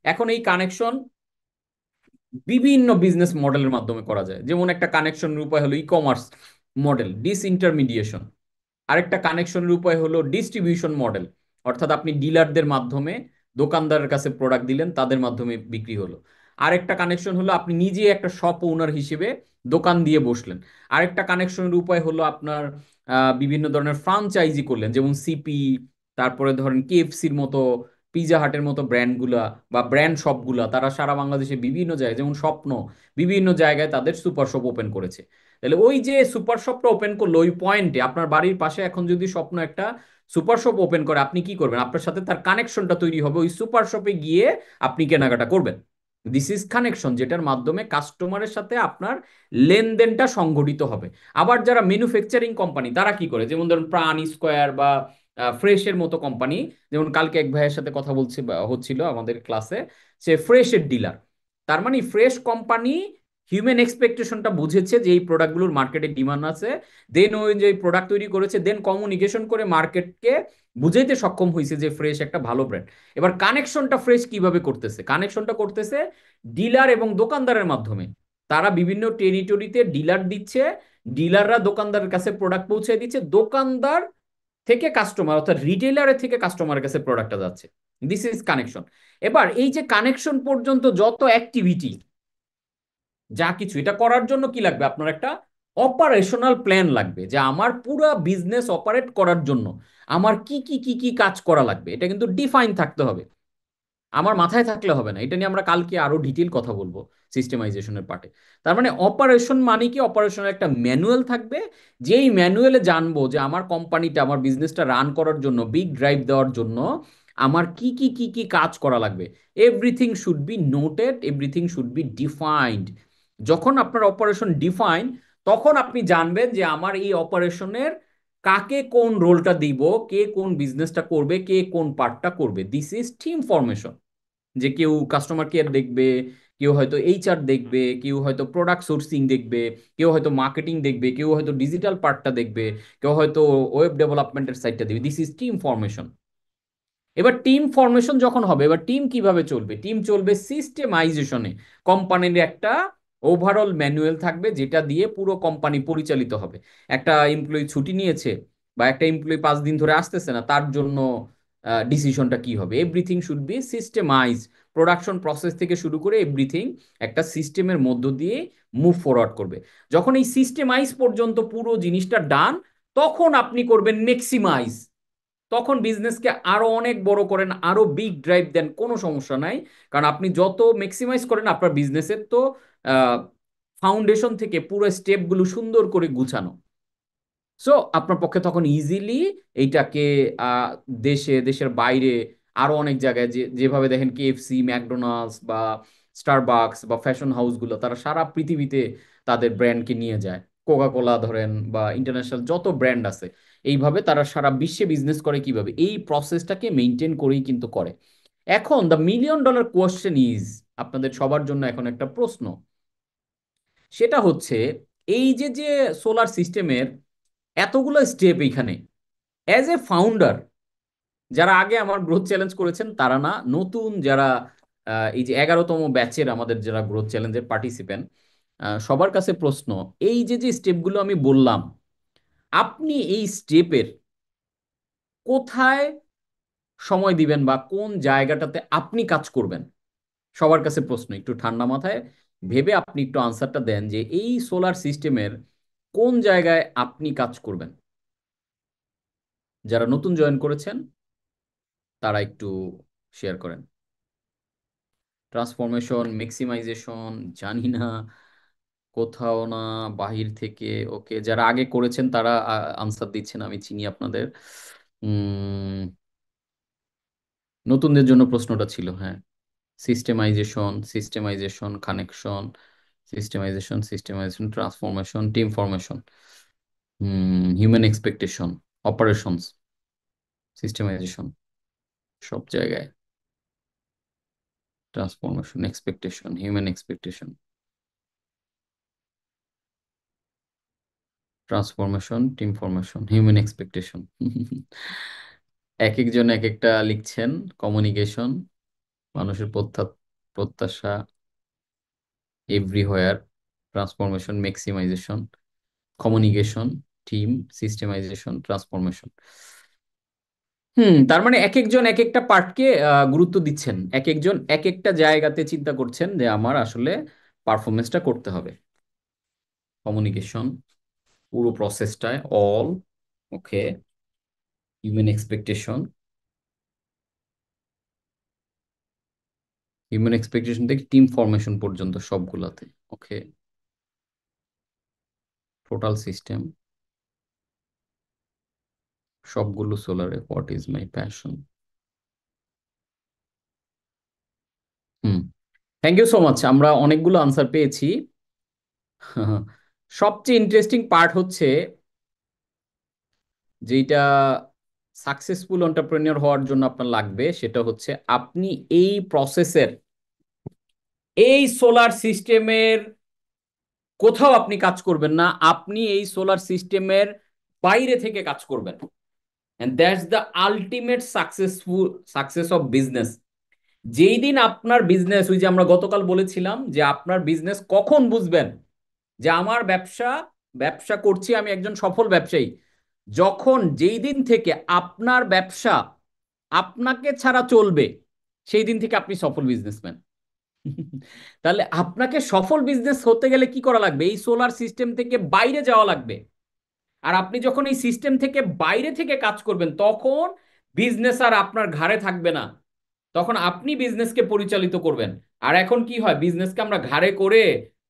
এখন এই কানেকশন বিভিন্ন বিজনেস মডেলের মাধ্যমে করা যায়। যেমন একটা কানেকশনের উপায় হলো ই কমার্স মডেল, ডিসইন্টারমিডিয়েশন। আরেকটা কানেকশনের উপায় হলো ডিস্ট্রিবিউশন মডেল, অর্থাৎ আপনি ডিলারদের মাধ্যমে দোকানদারের কাছে প্রোডাক্ট দিলেন, তাদের মাধ্যমে বিক্রি হলো। আরেকটা কানেকশন হলো আপনি নিজে একটা শপ ওনার হিসেবে দোকান দিয়ে বসলেন। আরেকটা কানেকশনের উপায় হলো আপনার বিভিন্ন ধরনের ফ্রাঞ্চাইজি করলেন, যেমন সিপি, তারপরে ধরেন কেএফসির মতো, পিজা হাটের মতো ব্র্যান্ডগুলা বা ব্র্যান্ড শপগুলা, তারা সারা বাংলাদেশে বিভিন্ন জায়গায়, যেমন স্বপ্ন বিভিন্ন জায়গায় তাদের সুপার শপ ওপেন করেছে। তাহলে ওই যে সুপার শপটা ওপেন করলো ওই পয়েন্টে, আপনার বাড়ির পাশে এখন যদি স্বপ্ন একটা সুপার শপ ওপেন করে, আপনি কি করবেন? আপনার সাথে তার কানেকশনটা তৈরি হবে, ওই সুপার শপে গিয়ে আপনি কেনাকাটা করবেন। দিস ইজ কানেকশন, যেটার মাধ্যমে কাস্টমারের সাথে আপনার লেনদেনটা সংঘটিত হবে। আবার যারা ম্যানুফ্যাকচারিং কোম্পানি তারা কি করে, যেমন ধরুন প্রাণ স্কোয়ার বা ফ্রেশের মতো কোম্পানি। যেমন কালকে এক ভাইয়ের সাথে কথা বলছে হচ্ছিল আমাদের ক্লাসে, সে ফ্রেশের ডিলার। তার মানে ফ্রেশ কোম্পানি হিউম্যান এক্সপেকটেশনটা বুঝেছে যে এই প্রোডাক্টগুলোর মার্কেটে ডিমান্ড আছে, দেন ওই যে প্রোডাক্ট তৈরি করেছে, দেন কমিউনিকেশন করে মার্কেটকে বুঝাইতে সক্ষম হয়েছে যে ফ্রেশ একটা ভালো ব্র্যান্ড। এবার কানেকশনটা ফ্রেশ কিভাবে করতেছে? কানেকশনটা করতেছে ডিলার এবং দোকানদারের মাধ্যমে। তারা বিভিন্ন টেরিটরিতে ডিলার দিচ্ছে, ডিলাররা দোকানদারের কাছে প্রোডাক্ট পৌঁছে দিচ্ছে, দোকানদার থেকে কাস্টমার অর্থাৎ রিটেলারের থেকে কাস্টমারের কাছে প্রোডাক্টটা যাচ্ছে। This is connection. এবার এই যে কানেকশন পর্যন্ত যত অ্যাক্টিভিটি, যা কিছু, এটা করার জন্য কি লাগবে? আপনার একটা অপারেশনাল প্ল্যান লাগবে, যে আমার পুরো বিজনেস অপারেট করার জন্য আমার কি কি কাজ করা লাগবে, এটা কিন্তু ডিফাইন থাকতে হবে। আমার মাথায় থাকলে হবে না। এটা নিয়ে আমরা কালকে আরো ডিটেল কথা বলবো সিস্টেমাইজেশনের পার্টে। তার মানে অপারেশন মানে কি, অপারেশনের একটা ম্যানুয়াল থাকবে, যেই ম্যানুয়ালে জানবো যে আমার কোম্পানিটা, আমার বিজনেসটা রান করার জন্য, বিগ ড্রাইভ দেওয়ার জন্য আমার কি কি কাজ করা লাগবে। Everything should be noted, everything should B defined. যখন আপনার অপারেশন ডিফাইন, তখন আপনি জানবেন যে আমার এই অপারেশনের কাকে কোন রোলটা দিব, কে কোন বিজনেসটা করবে, কে কোন পার্টটা করবে। This is team formation. যে কেউ কাস্টমার কেয়ার দেখবে, কেউ হয়তো এইচআর দেখবে, কেউ হয়তো প্রোডাক্ট সোর্সিং দেখবে, কেউ হয়তো মার্কেটিং দেখবে, কেউ হয়তো ডিজিটাল পার্টটা দেখবে, কেউ হয়তো ওয়েব ডেভেলপমেন্টের সাইডটা দেখবে। This is team formation. এবার টিম ফরমেশন যখন হবে, এবার টিম কিভাবে চলবে? টিম চলবে সিস্টেমাইজেশনে। কোম্পানির একটা ওভারঅল ম্যানুয়াল থাকবে, যেটা দিয়ে পুরো কোম্পানি পরিচালিত হবে। একটা এমপ্লয়ি ছুটি নিয়েছে বা একটা এমপ্লয়ি 5 দিন ধরে আসতেছে না, তার জন্য ডিসিশনটা কি হবে? Everything should be systemise. Production process থেকে শুরু করে এভরিথিং একটা সিস্টেমের মধ্য দিয়ে মুভ ফরওয়ার্ড করবে। যখন এই সিস্টেমাইজ পর্যন্ত পুরো জিনিসটা ডান, তখন আপনি করবেন ম্যাক্সিমাইজ। তখন বিজনেসকে আরো অনেক বড় করেন, আরো বিগ ড্রাইভ দেন, কোনো সমস্যা নাই। কারণ আপনি যত ম্যাক্সিমাইজ করেন, আপনার বিজনেসের তো ফাউন্ডেশন থেকে পুরো স্টেপগুলো সুন্দর করে গুছানো। সো আপনার পক্ষে তখন ইজিলি এইটাকে আহ, দেশে, দেশের বাইরে আরো অনেক জায়গায়, যেভাবে দেখেন কেএফসি, ম্যাকডোনাল্ডস বা স্টারবাকস বা ফ্যাশন হাউসগুলো, তারা সারা পৃথিবীতে তাদের ব্র্যান্ডকে নিয়ে যায়। কোকা কোলা ধরেন বা ইন্টারন্যাশনাল যত ব্র্যান্ড আছে, এইভাবে তারা সারা বিশ্বে বিজনেস করে। কিভাবে? এই প্রসেসটাকে মেনটেন করেই কিন্তু করে। এখন the million dollar question is, আপনাদের সবার জন্য এখন একটা প্রশ্ন, সেটা হচ্ছে এই যে যে সোলার সিস্টেমের এতগুলো স্টেপ এইখানে, অ্যাজ এ ফাউন্ডার, যারা আগে আমার গ্রোথ চ্যালেঞ্জ করেছেন তারা না, নতুন যারা এই যে 11তম ব্যাচের আমাদের যারা গ্রোথ চ্যালেঞ্জের পার্টিসিপেন্ট, সবার কাছে প্রশ্ন, এই যে যে স্টেপগুলো আমি বললাম, আপনি এই স্টেপের কোথায় সময় দিবেন বা কোন জায়গাটাতে আপনি কাজ করবেন? সবার কাছে প্রশ্ন, একটু ঠান্ডা মাথায় ভেবে আপনি একটু আনসারটা দেন যে এই সোলার সিস্টেমের কোন জায়গায় আপনি কাজ করবেন। যারা নতুন জয়েন করেছেন তারা একটু শেয়ার করেন। ট্রান্সফরমেশন, ম্যাক্সিমাইজেশন, জানি না, কোথাও না, বাহির থেকে। ওকে, যারা আগে করেছেন তারা আনসার দিচ্ছেন, আমি চিনি আপনাদের। উম নতুনদের জন্য প্রশ্নটা ছিল, হ্যাঁ। Systemisation, systemisation, connection, systemisation, transformation, team formation, human expectation, operations, systemisation, সব জায়গায় transformation, expectation, human expectation, transformation, team formation, human expectation. এক একজন এক একটা লিখছেন। কমিউনিকেশন, মানুষের প্রত্যাশা, everywhere, transformation, maximisation, communication, team, systemisation, transformation. তার মানে এক একজন এক একটা পার্টকে গুরুত্ব দিচ্ছেন, এক একজন এক একটা জায়গাতে চিন্তা করছেন যে আমার আসলে পারফরমেন্সটা করতে হবে। কমিউনিকেশন, পুরো প্রসেসটায় all, okay. Human expectation, human expectation থেকে টিম ফরমেশন পর্যন্ত সবগুলাতে, ওকে। টোটাল সিস্টেম, সবগুলো সোলারে, what is my passion. Hmm, thank you so much, আমরা অনেকগুলো আনসার পেয়েছি। সবচেয়ে ইন্টারেস্টিং পার্ট হচ্ছে যেটা সাকসেসফুল এন্টারপ্রেনিউর হওয়ার জন্য আপনার লাগবে, সেটা হচ্ছে আপনি এই প্রসেসের, এই সোলার সিস্টেমের কোথাও আপনি কাজ করবেন না, আপনি এই সোলার সিস্টেমের বাইরে থেকে কাজ করবেন। And that's the ultimate success of business. যেই দিন আপনার বিজনেস, ওই যে আমরা গতকাল বলেছিলাম যে আপনার বিজনেস কখন বুঝবেন যে আমার ব্যবসা, ব্যবসা করছি, আমি একজন সফল ব্যবসায়ী, যখন যেই দিন থেকে আপনার ব্যবসা আপনাকে ছাড়া চলবে, সেই দিন থেকে আপনি সফল বিজনেসম্যান। তাহলে আপনাকে সফল বিজনেস হতে গেলে কি করা লাগবে? এই সোলার সিস্টেম থেকে বাইরে যাওয়া লাগবে। আর আপনি যখন এই সিস্টেম থেকে বাইরে থেকে কাজ করবেন, তখন বিজনেস আর আপনার ঘাড়ে থাকবে না, তখন আপনি বিজনেসকে পরিচালিত করবেন। আর এখন কি হয়, বিজনেসকে আমরা ঘাড়ে করে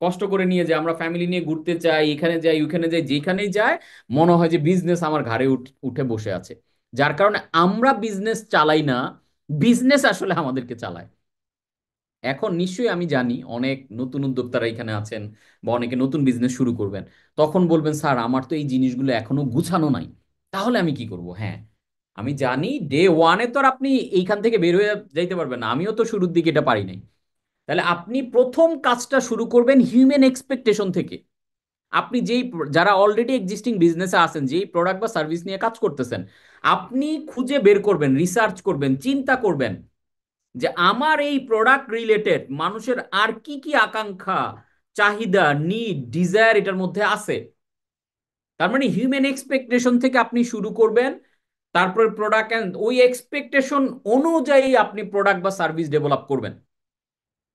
কষ্ট করে নিয়ে যাই, আমরা ফ্যামিলি নিয়ে ঘুরতে চাই, এখানে যাই ওইখানে যাই, যেখানেই যাই মনে হয় যে বিজনেস আমার ঘাড়ে উঠে বসে আছে। যার কারণে আমরা বিজনেস চালাই না, বিজনেস আসলে আমাদেরকে চালায়। এখন নিশ্চয়ই আমি জানি অনেক নতুন উদ্যোক্তারা এখানে আছেন, বা অনেকে নতুন বিজনেস শুরু করবেন, তখন বলবেন স্যার আমার তো এই জিনিসগুলো এখনো গুছানো নাই, তাহলে আমি কি করব? হ্যাঁ, আমি জানি ডে ওয়ানে তো আর আপনি এইখান থেকে বের হয়ে যাইতে পারবেন না, আমিও তো শুরুর দিকে এটা পারি নাই। তাহলে আপনি প্রথম কাজটা শুরু করবেন হিউম্যান এক্সপেকটেশন থেকে। আপনি যারা অলরেডি এক্সিস্টিং বিজনেসে আছেন, যেই প্রোডাক্ট বা সার্ভিস নিয়ে কাজ করতেছেন, আপনি খুঁজে বের করবেন, রিসার্চ করবেন, চিন্তা করবেন যে আমার এই প্রোডাক্ট রিলেটেড মানুষের আর কি কি আকাঙ্ক্ষা, চাহিদা, নিড, ডিজায়ার এটার মধ্যে আছে। তার মানে হিউম্যান এক্সপেকটেশন থেকে আপনি শুরু করবেন, তারপরে প্রোডাক্ট এন্ড ওই এক্সপেকটেশন অনুযায়ী আপনি প্রোডাক্ট বা সার্ভিস ডেভেলপ করবেন।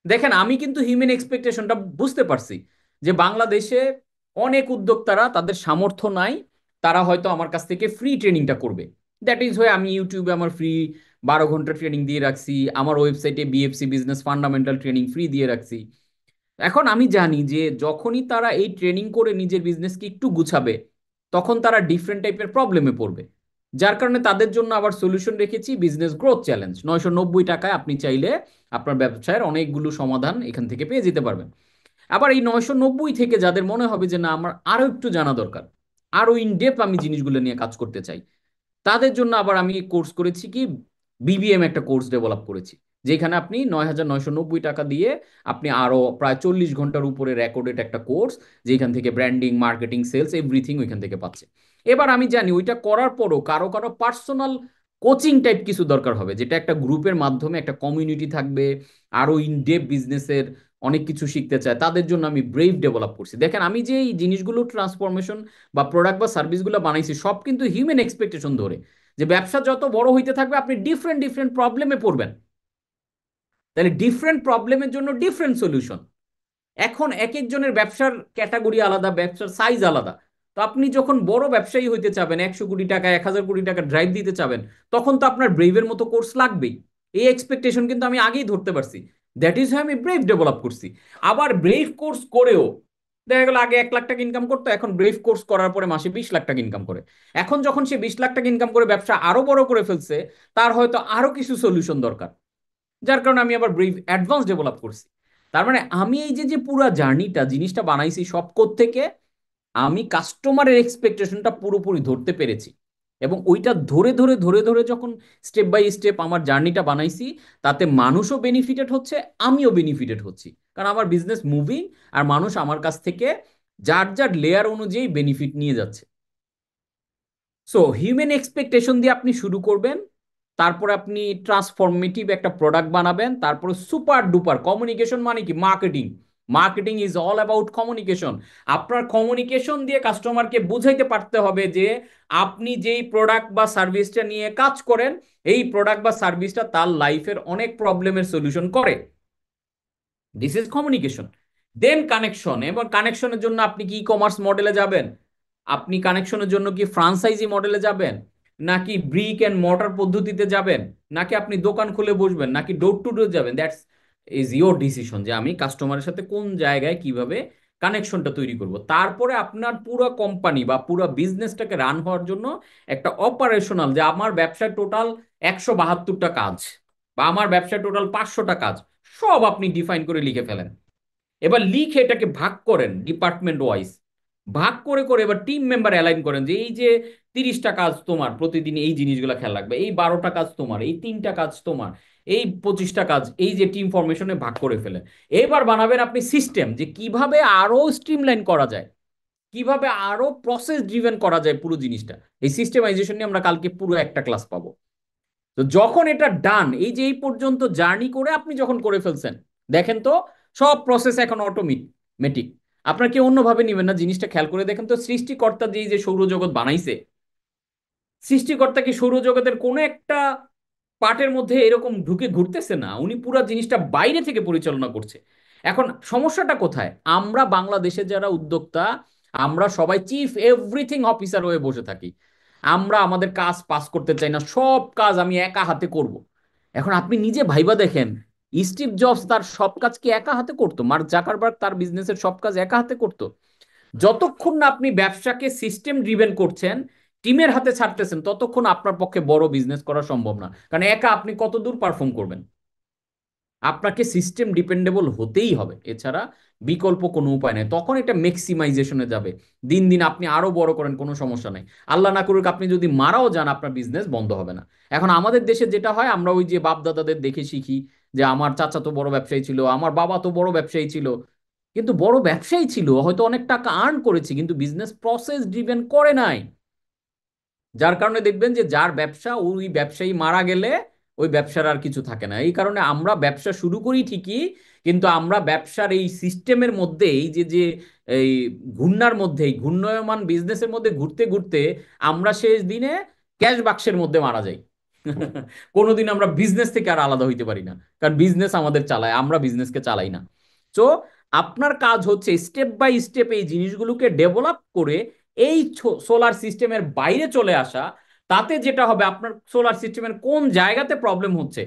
দেখেন, আমি কিন্তু হিউম্যান এক্সপেকটেশনটা বুঝতে পারছি যে বাংলাদেশে অনেক উদ্যোক্তারা তাদের সামর্থ্য নাই, তারা হয়তো আমার কাছ থেকে ফ্রি ট্রেনিংটা করবে। দ্যাট ইজ হয়ে আমি ইউটিউবে আমার ফ্রি 12 ঘন্টা ট্রেনিং দিয়ে রাখছি, আমার ওয়েবসাইটে BFC business fundamental training free দিয়ে রাখছি। এখন আমি জানি যে যখনই তারা এই ট্রেনিং করে নিজের বিজনেসকে একটু গুছাবে, তখন তারা ডিফারেন্ট টাইপের প্রবলেমে পড়বে। যার কারণে তাদের জন্য আবার সলিউশন রেখেছি বিজনেস গ্রোথ চ্যালেঞ্জ। 990 টাকায় আপনি চাইলে আপনার ব্যবসায়ের অনেকগুলো সমাধান এখান থেকে পেয়ে যেতে পারবেন। আবার এই 990 থেকে যাদের মনে হবে যে না আমার আরো একটু জানা দরকার, আরো ইনডেপথ আমি জিনিসগুলো নিয়ে কাজ করতে চাই, তাদের জন্য আবার আমি কোর্স করেছি কি, বিবিএম একটা কোর্স ডেভেলপ করেছি, যেখানে আপনি 9990 টাকা দিয়ে আপনি আরো প্রায় 40 ঘন্টার উপরে রেকর্ডেড একটা কোর্স, যেখান থেকে ব্র্যান্ডিং, মার্কেটিং, সেলস এভরিথিং ওইখান থেকে পাচ্ছে। এবার আমি জানি ওইটা করার পরও কারো কারো পার্সোনাল কোচিং টাইপ কিছু দরকার হবে, যেটা একটা গ্রুপের মাধ্যমে একটা কমিউনিটি থাকবে, আরো ইনডেপ বিজনেসের অনেক কিছু শিখতে চায়, তাদের জন্য আমি ব্রেভ ডেভেলপ করছি। দেখেন, আমি যে এই জিনিসগুলো ট্রান্সফরমেশন বা প্রোডাক্ট বা সার্ভিসগুলো বানাইছি, সব কিন্তু হিউম্যান এক্সপেকটেশন ধরে, যে ব্যবসা যত বড় হইতে থাকবে আপনি ডিফারেন্ট ডিফারেন্ট প্রবলেমে পড়বেন, তাহলে ডিফারেন্ট প্রবলেমের জন্য ডিফারেন্ট সলিউশন। এখন এক একজনের ব্যবসার ক্যাটাগরি আলাদা, ব্যবসার সাইজ আলাদা। তো আপনি যখন বড় ব্যবসায়ী হইতে চাবেন, 100 কোটি টাকা, 1000 কোটি টাকা ড্রাইভ দিতে চাবেন, তখন তো আপনার ব্রেভের মতো কোর্স লাগবেই। এই এক্সপেকটেশন কিন্তু আমি আগেই ধরতে পারছি, দ্যাট ইজ আমি ব্রেভ ডেভেলপ করছি। আবার ব্রেভ কোর্স করেও দেখা গেল আগে 1 লাখ টাকা ইনকাম করতো, এখন ব্রেভ কোর্স করার পরে মাসে 20 লাখ টাকা ইনকাম করে। এখন যখন সে 20 লাখ টাকা ইনকাম করে ব্যবসা আরো বড় করে ফেলছে, তার হয়তো আরো কিছু সলিউশন দরকার। যার কারণে আমি আবার ব্রিফ অ্যাডভান্স ডেভেলপ করছি। তার মানে আমি এই যে যে পুরো জার্নিটা জিনিসটা বানাইছি সব থেকে আমি কাস্টমারের এক্সপেকটেশনটা পুরোপুরি ধরতে পেরেছি, এবং ওইটা ধরে ধরে ধরে ধরে যখন স্টেপ বাই স্টেপ আমার জার্নিটা বানাইছি, তাতে মানুষও বেনিফিটেড হচ্ছে, আমিও বেনিফিটেড হচ্ছি, কারণ আমার বিজনেস মুভিং, আর মানুষ আমার কাছ থেকে যার যার লেয়ার অনুযায়ী বেনিফিট নিয়ে যাচ্ছে। সো হিউম্যান এক্সপেকটেশন দিয়ে আপনি শুরু করবেন, তারপরে আপনি ট্রান্সফরমেটিভ একটা প্রোডাক্ট বানাবেন, তারপরে সুপার ডুপার কমিউনিকেশন, মানে কি marketing. Marketing is all about communication. আপনার কমিউনিকেশন দিয়ে কাস্টমারকে বুঝাইতে পারতে হবে যে আপনি যেই প্রোডাক্ট বা সার্ভিসটা নিয়ে কাজ করেন, এই প্রোডাক্ট বা সার্ভিসটা তার লাইফের অনেক প্রবলেমের সলিউশন করে। This is communication. Then connection, এবং কানেকশনের জন্য আপনি কি ই কমার্স মডেলে যাবেন, আপনি কানেকশনের জন্য কি ফ্রাঞ্চাইজি মডেলে যাবেন, নাকি ব্রিক অ্যান্ড মর্টার পদ্ধতিতে যাবেন, নাকি আপনি দোকান খুলে বসবেন, নাকি ডোর টু ডোর যাবেন, দ্যাটস ইজ ইয়োর ডিসিশন যে আমি কাস্টমারের সাথে কোন জায়গায় কিভাবে কানেকশনটা তৈরি করব। তারপরে আপনার পুরো কোম্পানি বা পুরো বিজনেসটাকে রান হওয়ার জন্য একটা অপারেশনাল, যে আমার ব্যবসায় টোটাল 172টা কাজ বা আমার ব্যবসায় টোটাল 500টা কাজ, সব আপনি ডিফাইন করে লিখে ফেলেন। এবার লিখে এটাকে ভাগ করেন ডিপার্টমেন্ট ওয়াইজ, ভাগ করে করে এবার টিম মেম্বার অ্যালাইন করেন যে এই যে 30টা কাজ তোমার, প্রতিদিন এই জিনিসগুলো খেয়াল রাখবে, এই 12টা কাজ তোমার, এই 3টা কাজ তোমার, এই 25টা কাজ, এই যে টিম ফরমেশনে ভাগ করে ফেলে। এবার বানাবেন আপনি সিস্টেম, যে কিভাবে আরো স্ট্রিমলাইন করা যায়, কিভাবে আরো প্রসেস ড্রিভেন করা যায় পুরো জিনিসটা। এই সিস্টেমাইজেশন নিয়ে আমরা কালকে পুরো একটা ক্লাস পাবো। তো যখন এটা ডান, এই যে এই পর্যন্ত জার্নি করে আপনি যখন করে ফেলছেন, দেখেন তো সব প্রসেস এখন অটোমেটিক। আপনার কি অন্যভাবে নিবেন না, জিনিসটা খেয়াল করে দেখেন তো, সৃষ্টিকর্তা যে এই যে সৌরজগৎ বানাইছে, সৃষ্টিকর্তা কি সৌরজগতের কোনো একটা পার্টের মধ্যে এরকম ঢুকে ঘুরতেছে না, উনি পুরো জিনিসটা বাইরে থেকে পরিচালনা করছে। এখন সমস্যাটা কোথায়, আমরা বাংলাদেশে যারা উদ্যোক্তা, আমরা সবাই চিফ এভরিথিং অফিসার হয়ে বসে থাকি। আমরা আমাদের কাজ পাস করতে চাই না, সব কাজ আমি একা হাতে করব। এখন আপনি নিজে ভাইবা দেখেন, স্টিভ জবস তার সব কাজ কি একা হাতে করতো? মার্ক জাকারবার্গ তার বিজনেসের সব কাজ একা হাতে করতো? যতক্ষণ না আপনি ব্যবসাকে সিস্টেম ড্রিভেন করছেন, টিমের হাতে ছাড়তেছেন, ততক্ষণ আপনার পক্ষে বড় বিজনেস করা সম্ভব না, কারণ একা আপনি কত দূর পারফর্ম করবেন। আপনাকে সিস্টেম ডিপেন্ডেবল হতেই হবে, এছাড়া বিকল্প কোনো উপায় নেই। তখন এটা ম্যাক্সিমাইজেশনে যাবে, দিন দিন আপনি আরো বড় করেন, কোনো সমস্যা নেই। আল্লাহ না করুক আপনি যদি মারাও যান, আপনার বিজনেস বন্ধ হবে না। এখন আমাদের দেশে যেটা হয়, আমরা ওই যে বাপ দাদাদের দেখে শিখি, যে আমার চাচা তো বড় ব্যবসায়ী ছিল, আমার বাবা তো বড় ব্যবসায়ী ছিল। কিন্তু বড় ব্যবসায়ী ছিল, হয়তো অনেক টাকা আর্ন করেছে, কিন্তু বিজনেস প্রসেস ড্রিভেন করে নাই। যার কারণে দেখবেন যে যার ব্যবসা, ওই ব্যবসায়ী মারা গেলে ওই ব্যবসার আর কিছু থাকে না। এই কারণে আমরা ব্যবসা শুরু করি ঠিকই, কিন্তু আমরা ব্যবসার এই সিস্টেমের মধ্যে, এই যে যে এই ঘূর্ণার মধ্যে, এই ঘূর্ণায়মান বিজনেসের মধ্যে ঘুরতে ঘুরতে আমরা শেষ দিনে ক্যাশ বাক্সের মধ্যে মারা যাই। কোনোদিন আমরা বিজনেস থেকে আর আলাদা হইতে পারি না, কারণ বিজনেস আমাদের চালায়, আমরা বিজনেসকে চালাই না। তো আপনার কাজ হচ্ছে স্টেপ বাই স্টেপ এই জিনিসগুলোকে ডেভেলপ করে এই সোলার সিস্টেমের বাইরে চলে আসা। তাতে যেটা হবে, আপনার সোলার সিস্টেমের কোন জায়গাতে প্রবলেম হচ্ছে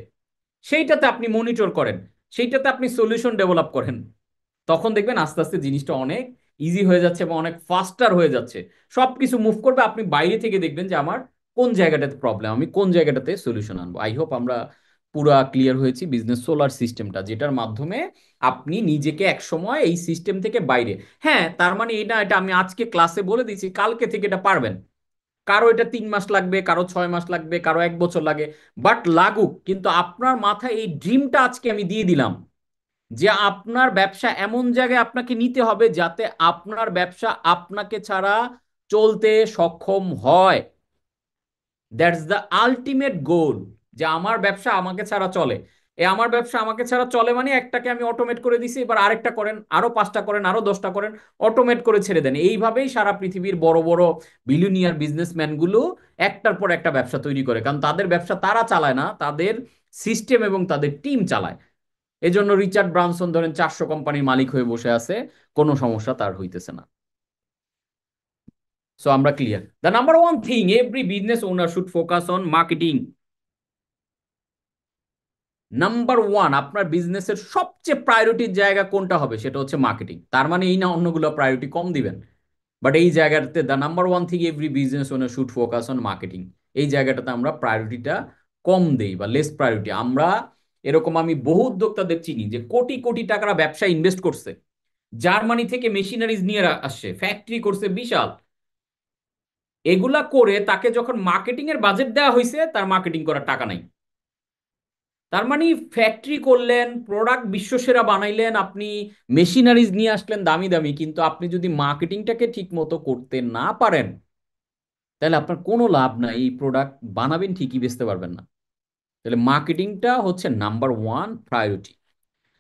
সেইটাতে আপনি মনিটর করেন, সেইটাতে আপনি সলিউশন ডেভেলপ করেন। তখন দেখবেন আস্তে আস্তে জিনিসটা অনেক ইজি হয়ে যাচ্ছে এবং অনেক ফাস্টার হয়ে যাচ্ছে। সবকিছু মুভ করবে, আপনি বাইরে থেকে দেখবেন যে আমার কোন জায়গাটাতে প্রবলেম, আমি কোন জায়গাটাতে সলিউশন আনবো। আই হোপ আমরা পুরা ক্লিয়ার হয়েছি বিজনেস সোলার সিস্টেমটা, যেটার মাধ্যমে আপনি নিজেকে এক সময় এই সিস্টেম থেকে বাইরে। হ্যাঁ, তার মানে এটা এটা আমি আজকে ক্লাসে বলে দিচ্ছি, কালকে থেকে এটা পারবেন। কারো এটা 3 মাস লাগবে, কারো 6 মাস লাগবে, কারো 1 বছর লাগে, বাট লাগুক। কিন্তু আপনার মাথায় এই ড্রিমটা আজকে আমি দিয়ে দিলাম, যে আপনার ব্যবসা এমন জায়গায় আপনাকে নিতে হবে যাতে আপনার ব্যবসা আপনাকে ছাড়া চলতে সক্ষম হয়। দ্যাটস দ্য আলটিমেট গোল, যে আমার ব্যবসা আমাকে ছাড়া চলে। আমার ব্যবসা আমাকে ছাড়া চলে মানে একটাকে আমি অটোমেট করে দিছি, এবার আরেকটা করেন, আরো 5টা করেন, আরো 10টা করেন, অটোমেট করে ছেড়ে দেন। এইভাবেই সারা পৃথিবীর বড় বড় বিলিয়নিয়ার বিজনেসম্যান গুলো একটার পর একটা ব্যবসা তৈরি করে, কারণ তাদের ব্যবসা তারা চালায় না, তাদের সিস্টেম এবং তাদের টিম চালায়। এই জন্য রিচার্ড ব্রানসন ধরেন 400 কোম্পানির মালিক হয়ে বসে আছে, কোনো সমস্যা তার হইতেছে না। সো আমরা clear, the number one thing every business owner should focus on marketing. Number one, আপনার বিজনেসের সবচেয়ে প্রায়োরিটির জায়গা কোনটা হবে, সেটা হচ্ছে মার্কেটিং। তার মানে এই না অন্যগুলো প্রায়োরিটি কম দিবেন, বাট এই জায়গাটাতে the number one thing every business owner should focus on marketing, এই জায়গাটাতে আমরা প্রায়োরিটিটা কম দেই বা লেস প্রায়োরিটি। আমরা এরকম আমি বহু উদ্যোক্তাদের চিনি যে কোটি কোটি টাকার ব্যবসা ইনভেস্ট করছে, জার্মানি থেকে মেশিনারিজ নিয়ে আসছে, ফ্যাক্টরি করছে বিশাল, এগুলা করে তাকে যখন মার্কেটিং এর বাজেট দেওয়া হয়েছে, তার মার্কেটিং করার টাকা নাই। তার মানে ফ্যাক্টরি করলেন, প্রোডাক্ট বিশ্বসেরা বানাইলেন, আপনি মেশিনারিজ নিয়ে আসলেন দামি দামি, কিন্তু আপনি যদি মার্কেটিংটাকে ঠিক মতো করতে না পারেন, তাহলে আপনার কোনো লাভ নাই। এই প্রোডাক্ট বানাবেন ঠিকই, বেচতে পারবেন না। তাহলে মার্কেটিংটা হচ্ছে number one priority.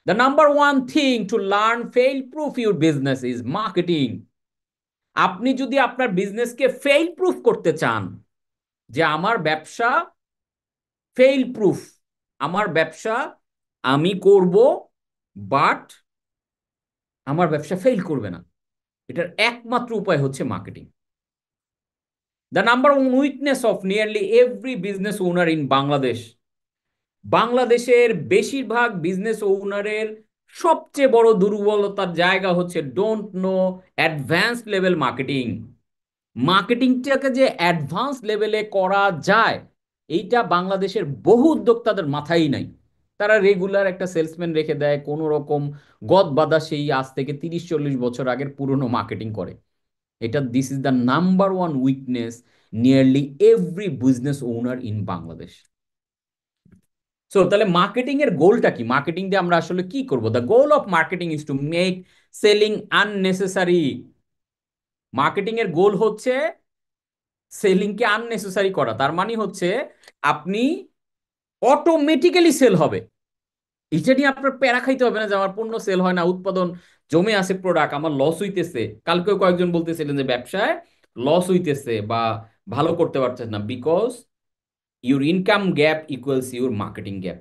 The number one thing to learn fail proof your business is marketing. আপনি যদি আপনার বিজনেসকে ফেল প্রুফ করতে চান, যে আমার ব্যবসা ফেল প্রুফ, আমার ব্যবসা আমি করব বাট আমার ব্যবসা ফেল করবে না, এটার একমাত্র উপায় হচ্ছে marketing. The number one weakness of nearly every business owner in Bangladesh, বাংলাদেশের বেশিরভাগ বিজনেস ওনারের সবচেয়ে বড় দুর্বলতার জায়গা হচ্ছে don't know advance level marketing. মার্কেটিংটাকে যে অ্যাডভান্স লেভেলে করা যায়, এইটা বাংলাদেশের বহু উদ্যোক্তাদের মাথায় নাই। তারা রেগুলার একটা সেলসম্যান রেখে দেয়, কোনো রকম গদ বাঁধা সেই আজ থেকে 30-40 বছর আগের পুরনো মার্কেটিং করে। এটা this is the number one weakness nearly every business owner in Bangladesh. So তাহলে মার্কেটিং এর গোলটা কি? মার্কেটিং দিয়ে আমরা আসলে কি করব? The goal of marketing is to make selling unnecessary. Marketing এর গোল হচ্ছে সেলিংকে আননেসেসারি করা। তার মানে হচ্ছে আপনি অটোমেটিক্যালি সেল হবে, এটা নিয়ে আপনার প্যারা খাইতে হবে না যে আমার পণ্য সেল হয় না, উৎপাদন জমে আছে, প্রোডাক্ট আমার লস হইতেছে। কালকেও কয়েকজন বলতেছিলেন যে ব্যবসায় লস হইতেছে বা ভালো করতে পারছেন না, because your income gap equals your marketing gap.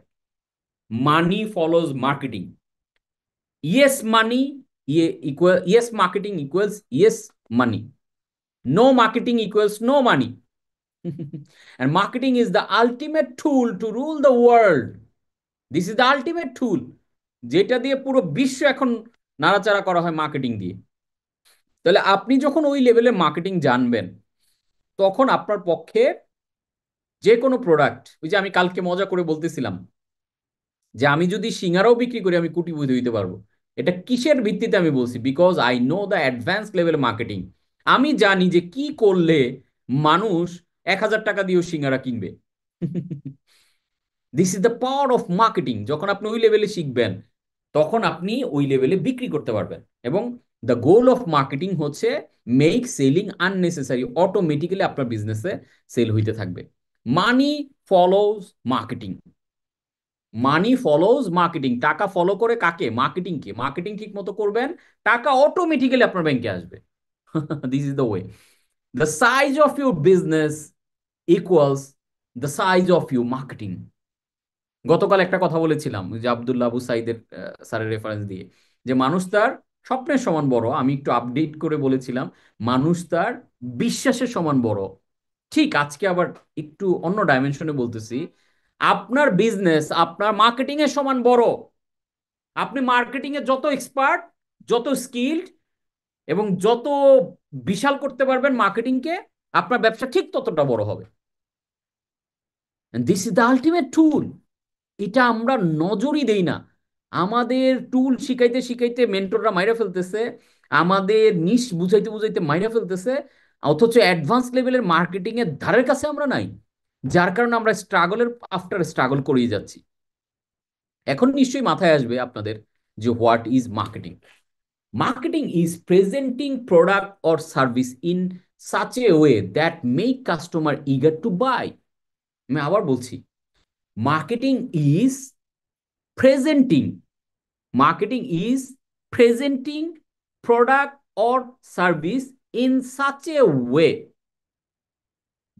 Money follows marketing. Yes money equal yes marketing equals yes money, no marketing equals no money. And marketing is the ultimate tool to rule the world. This is the ultimate tool, যেটা দিয়ে পুরো বিশ্ব এখন নাড়াচাড়া করা হয় marketing দিয়ে। তাহলে আপনি যখন ওই লেভেলে মার্কেটিং জানবেন, তখন আপনার পক্ষে যে কোনো প্রোডাক্ট, ওই যে আমি কালকে মজা করে বলতেছিলাম যে আমি যদি সিঙ্গারাও বিক্রি করি আমি কোটিপতি হইতে পারবো। এটা কিসের ভিত্তিতে আমি বলছি? Because I know the advance level marketing. আমি জানি যে কি করলে মানুষ 1,000 টাকা দিয়েও সিঙ্গারা কিনবে। This is the power of marketing. যখন আপনি ওই লেভেলে শিখবেন, তখন আপনি ওই লেভেলে বিক্রি করতে পারবেন। এবং দ্য গোল অফ মার্কেটিং হচ্ছে মেক সেলিং আননেসেসারি। অটোমেটিক্যালি আপনার বিজনেসে সেল হইতে থাকবে। মানি ফলোজ মার্কেটিং। মানি ফলোজ মার্কেটিং। টাকা ফলো করে কাকে? মার্কেটিংকে। মার্কেটিং ঠিক মতো করবেন, টাকা অটোমেটিক্যালি আপনার ব্যাংকে আসবে। This is the way. The size of your business equals the size of your marketing. গতকাল একটা কথা বলেছিলাম যে আব্দুল্লাহ আবু সাইদের স্যারের রেফারেন্স দিয়ে, যে মানুষ তার স্বপ্নের সমান বড়। আমি একটু আপডেট করে বলেছিলাম মানুষ তার বিশ্বাসের সমান বড়। ঠিক আজকে আবার একটু অন্য ডাইমেনশনে বলতেছি, আপনার বিজনেস আপনার মার্কেটিং এর সমান বড়। আপনি মার্কেটিং এ যত এক্সপার্ট, যত স্কিলড এবং যত বিশাল করতে পারবেন মার্কেটিংকে, আপনার ব্যবসা ঠিক ততটা বড় হবে। দিস ইজ দ্য আলটিমেট টুল। এটা আমরা নজরই দেই না। আমাদের টুল শিখাইতে শিখাইতে মেন্টররা মাইরা ফেলতেছে, আমাদের নিশ বুঝাইতে বুঝাইতে মাইরা ফেলতেছে, অথচ অ্যাডভান্স লেভেলের মার্কেটিং এর ধারের কাছে আমরা নাই। যার কারণে আমরা স্ট্রাগলের আফটার স্ট্রাগল করিয়ে যাচ্ছি। এখন নিশ্চয়ই মাথায় আসবে আপনাদের যে what is marketing. Marketing is presenting product or service in such a way that make customer eager to buy. আমি আবার বলছি, marketing is presenting marketing is presenting product or service in such a way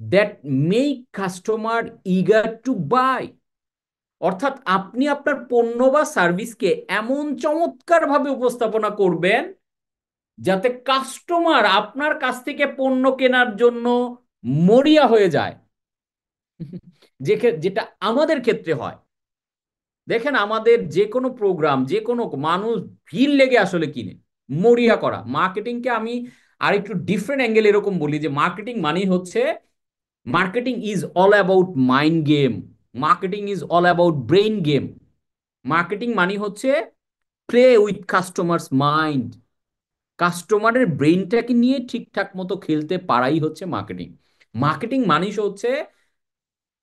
that make customer eager to buy। অর্থাৎ আপনি আপনার পণ্য বা সার্ভিসকে এমন চমৎকার ভাবে উপস্থাপনা করবেন যাতে কাস্টমার আপনার কাছ থেকে পণ্য কেনার জন্য মরিয়া হয়ে যায়। যেটা আমাদের ক্ষেত্রে হয়। দেখেন আমাদের যে কোনো প্রোগ্রাম, যে কোনো মানুষ ভিড় লেগে আসলে কিনে মরিয়া করা। মার্কেটিংকে আমি আর একটু ডিফারেন্ট অ্যাঙ্গেল এরকম বলি যে মার্কেটিং মানে হচ্ছে, marketing is all about mind game, marketing is all about brain game. Marketing মানে হচ্ছে প্লে উইথ কাস্টমার্স মাইন্ড। কাস্টমারের ব্রেইনটাকে নিয়ে ঠিকঠাক মতো খেলতে পারাই হচ্ছে মার্কেটিং। মার্কেটিং মানে হচ্ছে